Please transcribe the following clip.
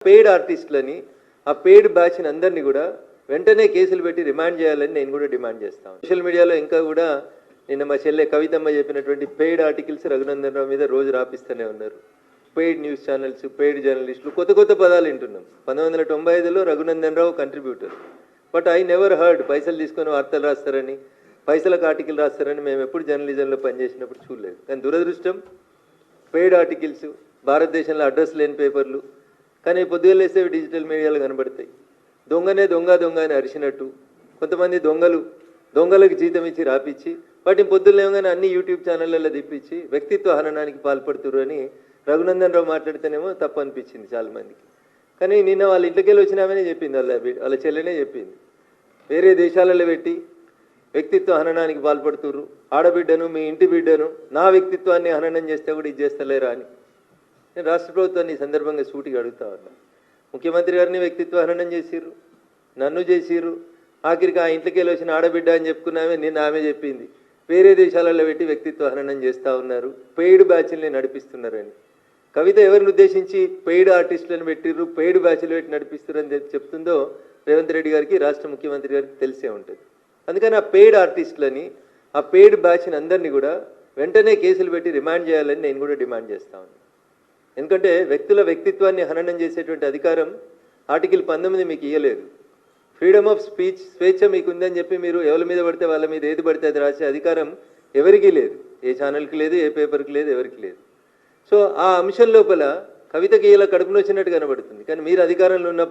Paid ఆర్టిస్టులని ఆ paid బ్యాచ్ని అందరినీ కూడా వెంటనే కేసులు పెట్టి రిమాండ్ చేయాలని నేను కూడా డిమాండ్ చేస్తాను. సోషల్ మీడియాలో ఇంకా కూడా నిన్న మా చెల్లె కవితమ్మ చెప్పినటువంటి పెయిడ్ ఆర్టికల్స్ రఘునందన్ రావు మీద రోజు రాపిస్తూనే ఉన్నారు. పెయిడ్ న్యూస్ ఛానల్స్, పెయిడ్ జర్నలిస్టులు, కొత్త కొత్త పదాలు వింటున్నాం. 1995లో Raghunandan Rao contributor, but I never heard పైసలు తీసుకొని వార్తలు రాస్తారని, పైసలకు ఆర్టికల్ రాస్తారని మేము ఎప్పుడు జర్నలిజంలో పనిచేసినప్పుడు చూడలేదు. కానీ దురదృష్టం పెయిడ్ ఆర్టికల్స్, భారతదేశంలో అడ్రస్ లేని పేపర్లు, కానీ పొద్దుగా లేస్తే డిజిటల్ మీడియాలో కనబడతాయి. దొంగనే దొంగ దొంగ అని అరిచినట్టు కొంతమంది దొంగలకు జీతం ఇచ్చి రాపిచ్చి వాటిని పొద్దులేమగానే అన్ని యూట్యూబ్ ఛానళ్ళల్లో తిప్పించి వ్యక్తిత్వ హననానికి పాల్పడుతున్నారు అని రఘునందన్ రావు మాట్లాడితేనేమో తప్పు అనిపించింది చాలామందికి. కానీ నిన్న వాళ్ళ ఇంట్లోకెళ్ళి వచ్చినామని చెప్పింది, వాళ్ళ చెల్లెనే చెప్పింది. వేరే దేశాలలో పెట్టి వ్యక్తిత్వ హననానికి పాల్పడుతుర్రు, ఆడబిడ్డను, మీ ఇంటి బిడ్డను, నా వ్యక్తిత్వాన్ని హననం చేస్తే కూడా ఇది చేస్తలేరా అని నేను రాష్ట్ర ప్రభుత్వాన్ని ఈ సందర్భంగా సూటిగా అడుగుతా ఉన్నా. ముఖ్యమంత్రి గారిని వ్యక్తిత్వ హననం చేసిర్రు, నన్ను చేసిర్రు, ఆఖరికి ఆ ఇంట్లోకి వచ్చిన ఆడబిడ్డ అని చెప్పుకున్నామే నిన్న ఆమె చెప్పింది వేరే దేశాలలో పెట్టి వ్యక్తిత్వ హననం చేస్తూ ఉన్నారు, పెయిడ్ బ్యాచ్ల్ని నడిపిస్తున్నారని. కవిత ఎవరిని ఉద్దేశించి పెయిడ్ ఆర్టిస్టులను పెట్టిర్రు, పెయిడ్ బ్యాచ్లు పెట్టి నడిపిస్తున్నారని చెప్తుందో రేవంత్ రెడ్డి గారికి, రాష్ట్ర ముఖ్యమంత్రి గారికి తెలిసే ఉంటుంది. అందుకని ఆ పెయిడ్ ఆర్టిస్టులని, ఆ పెయిడ్ బ్యాచ్ని అందరినీ కూడా వెంటనే కేసులు పెట్టి రిమాండ్ చేయాలని నేను కూడా డిమాండ్ చేస్తా ఉన్నాను. ఎందుకంటే వ్యక్తుల వ్యక్తిత్వాన్ని హననం చేసేటువంటి అధికారం ఆర్టికల్ 19 మీకు ఇవ్వలేదు. ఫ్రీడమ్ ఆఫ్ స్పీచ్, స్వేచ్ఛ మీకు ఉందని చెప్పి మీరు ఎవరి మీద పడితే వాళ్ళ మీద ఏది పడితే అది రాసే అధికారం ఎవరికీ లేదు. ఏ ఛానల్కి లేదు, ఏ పేపర్కి లేదు, ఎవరికి లేదు. సో ఆ అంశం లోపల కవితకి ఇలా కడుపునొచ్చినట్టు కనబడుతుంది. కానీ మీరు అధికారంలో ఉన్నప్పుడు